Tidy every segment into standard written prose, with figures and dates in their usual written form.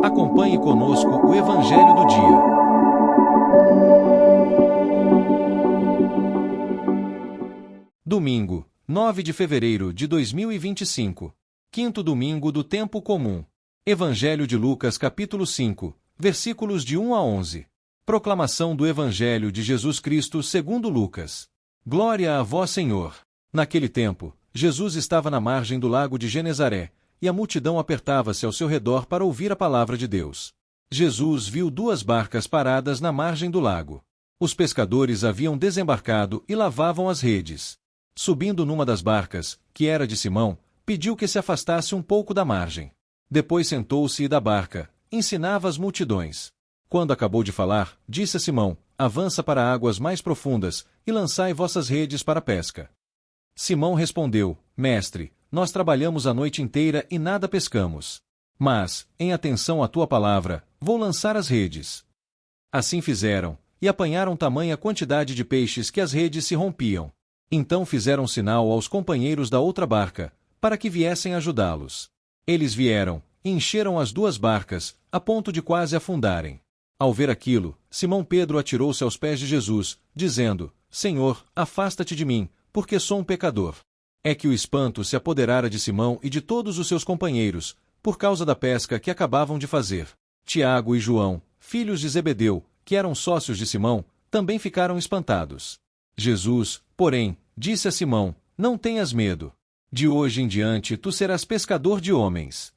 Acompanhe conosco o Evangelho do Dia. Domingo, 9 de fevereiro de 2025. Quinto domingo do tempo comum. Evangelho de Lucas capítulo 5, versículos de 1 a 11. Proclamação do Evangelho de Jesus Cristo segundo Lucas. Glória a vós, Senhor. Naquele tempo, Jesus estava na margem do lago de Genezaré, e a multidão apertava-se ao seu redor para ouvir a palavra de Deus. Jesus viu 2 barcas paradas na margem do lago. Os pescadores haviam desembarcado e lavavam as redes. Subindo numa das barcas, que era de Simão, pediu que se afastasse um pouco da margem. Depois sentou-se e da barca ensinava as multidões. Quando acabou de falar, disse a Simão: avança para águas mais profundas e lançai vossas redes para a pesca. Simão respondeu: Mestre, nós trabalhamos a noite inteira e nada pescamos. Mas, em atenção à tua palavra, vou lançar as redes. Assim fizeram, e apanharam tamanha quantidade de peixes que as redes se rompiam. Então fizeram sinal aos companheiros da outra barca, para que viessem ajudá-los. Eles vieram, e encheram as 2 barcas, a ponto de quase afundarem. Ao ver aquilo, Simão Pedro atirou-se aos pés de Jesus, dizendo: Senhor, afasta-te de mim, porque sou um pecador. É que o espanto se apoderara de Simão e de todos os seus companheiros, por causa da pesca que acabavam de fazer. Tiago e João, filhos de Zebedeu, que eram sócios de Simão, também ficaram espantados. Jesus, porém, disse a Simão: não tenhas medo. De hoje em diante tu serás pescador de homens.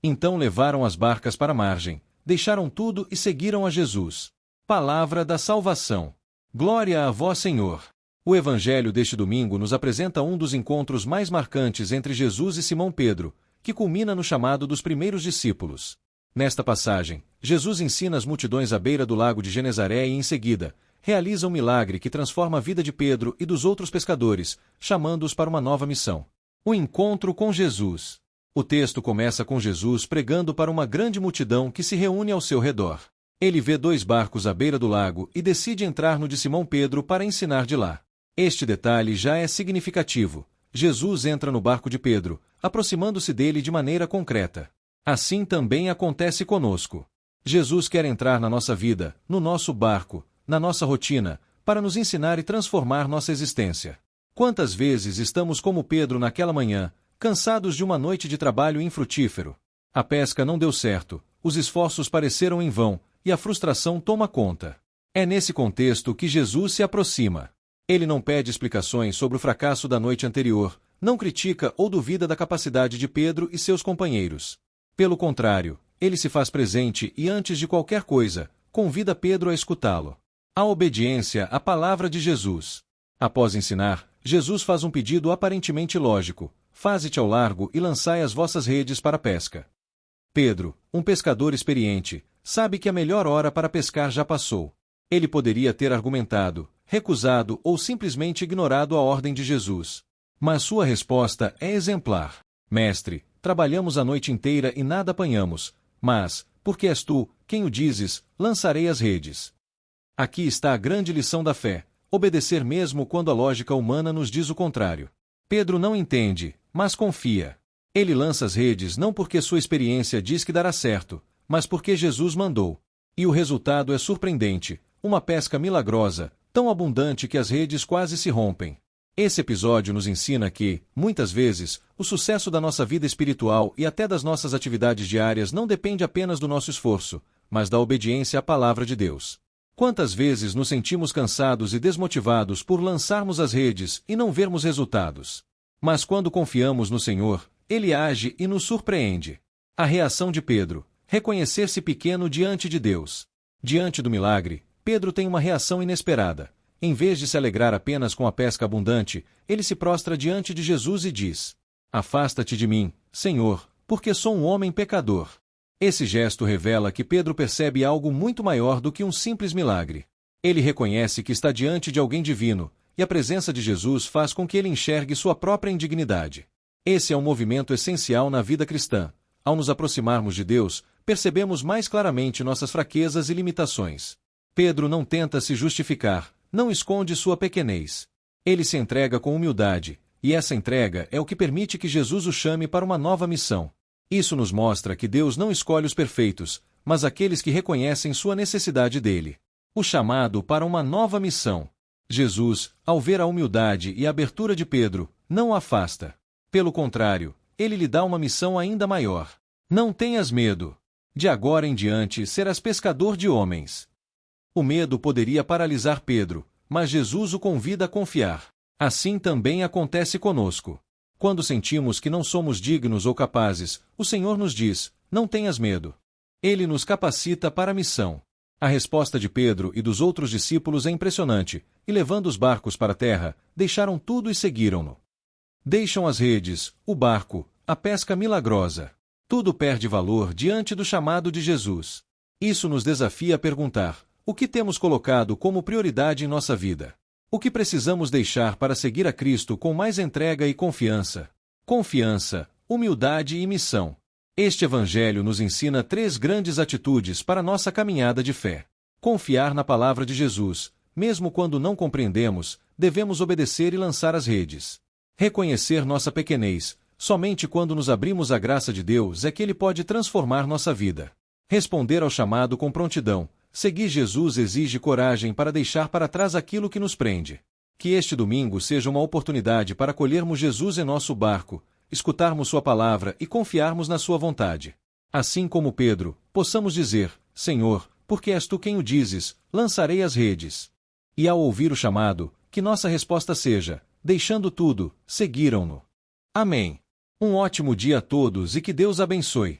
Então levaram as barcas para a margem, deixaram tudo e seguiram a Jesus. Palavra da salvação. Glória a vós, Senhor. O Evangelho deste domingo nos apresenta um dos encontros mais marcantes entre Jesus e Simão Pedro, que culmina no chamado dos primeiros discípulos. Nesta passagem, Jesus ensina as multidões à beira do lago de Genezaré e, em seguida, realiza um milagre que transforma a vida de Pedro e dos outros pescadores, chamando-os para uma nova missão. O encontro com Jesus. O texto começa com Jesus pregando para uma grande multidão que se reúne ao seu redor. Ele vê 2 barcos à beira do lago e decide entrar no de Simão Pedro para ensinar de lá. Este detalhe já é significativo. Jesus entra no barco de Pedro, aproximando-se dele de maneira concreta. Assim também acontece conosco. Jesus quer entrar na nossa vida, no nosso barco, na nossa rotina, para nos ensinar e transformar nossa existência. Quantas vezes estamos como Pedro naquela manhã, cansados de uma noite de trabalho infrutífero? A pesca não deu certo, os esforços pareceram em vão, e a frustração toma conta. É nesse contexto que Jesus se aproxima. Ele não pede explicações sobre o fracasso da noite anterior, não critica ou duvida da capacidade de Pedro e seus companheiros. Pelo contrário, ele se faz presente e, antes de qualquer coisa, convida Pedro a escutá-lo. A obediência à palavra de Jesus. Após ensinar, Jesus faz um pedido aparentemente lógico: faze-te ao largo e lançai as vossas redes para a pesca. Pedro, um pescador experiente, sabe que a melhor hora para pescar já passou. Ele poderia ter argumentado, recusado ou simplesmente ignorado a ordem de Jesus. Mas sua resposta é exemplar. Mestre, trabalhamos a noite inteira e nada apanhamos, mas, porque és tu quem o dizes, lançarei as redes. Aqui está a grande lição da fé: obedecer mesmo quando a lógica humana nos diz o contrário. Pedro não entende, mas confia. Ele lança as redes não porque sua experiência diz que dará certo, mas porque Jesus mandou. E o resultado é surpreendente: uma pesca milagrosa, tão abundante que as redes quase se rompem. Esse episódio nos ensina que, muitas vezes, o sucesso da nossa vida espiritual e até das nossas atividades diárias não depende apenas do nosso esforço, mas da obediência à palavra de Deus. Quantas vezes nos sentimos cansados e desmotivados por lançarmos as redes e não vermos resultados? Mas quando confiamos no Senhor, Ele age e nos surpreende. A reação de Pedro: reconhecer-se pequeno diante de Deus. Diante do milagre, Pedro tem uma reação inesperada. Em vez de se alegrar apenas com a pesca abundante, ele se prostra diante de Jesus e diz: afasta-te de mim, Senhor, porque sou um homem pecador. Esse gesto revela que Pedro percebe algo muito maior do que um simples milagre. Ele reconhece que está diante de alguém divino, e a presença de Jesus faz com que ele enxergue sua própria indignidade. Esse é um movimento essencial na vida cristã. Ao nos aproximarmos de Deus, percebemos mais claramente nossas fraquezas e limitações. Pedro não tenta se justificar, não esconde sua pequenez. Ele se entrega com humildade, e essa entrega é o que permite que Jesus o chame para uma nova missão. Isso nos mostra que Deus não escolhe os perfeitos, mas aqueles que reconhecem sua necessidade dele. O chamado para uma nova missão. Jesus, ao ver a humildade e a abertura de Pedro, não o afasta. Pelo contrário, ele lhe dá uma missão ainda maior. Não tenhas medo. De agora em diante serás pescador de homens. O medo poderia paralisar Pedro, mas Jesus o convida a confiar. Assim também acontece conosco. Quando sentimos que não somos dignos ou capazes, o Senhor nos diz: não tenhas medo. Ele nos capacita para a missão. A resposta de Pedro e dos outros discípulos é impressionante, e levando os barcos para a terra, deixaram tudo e seguiram-no. Deixam as redes, o barco, a pesca milagrosa. Tudo perde valor diante do chamado de Jesus. Isso nos desafia a perguntar: o que temos colocado como prioridade em nossa vida? O que precisamos deixar para seguir a Cristo com mais entrega e confiança? Confiança, humildade e missão. Este Evangelho nos ensina 3 grandes atitudes para nossa caminhada de fé. Confiar na palavra de Jesus, mesmo quando não compreendemos, devemos obedecer e lançar as redes. Reconhecer nossa pequenez, somente quando nos abrimos à graça de Deus é que Ele pode transformar nossa vida. Responder ao chamado com prontidão. Seguir Jesus exige coragem para deixar para trás aquilo que nos prende. Que este domingo seja uma oportunidade para acolhermos Jesus em nosso barco, escutarmos sua palavra e confiarmos na sua vontade. Assim como Pedro, possamos dizer: Senhor, porque és tu quem o dizes, lançarei as redes. E ao ouvir o chamado, que nossa resposta seja: deixando tudo, seguiram-no. Amém. Um ótimo dia a todos e que Deus abençoe.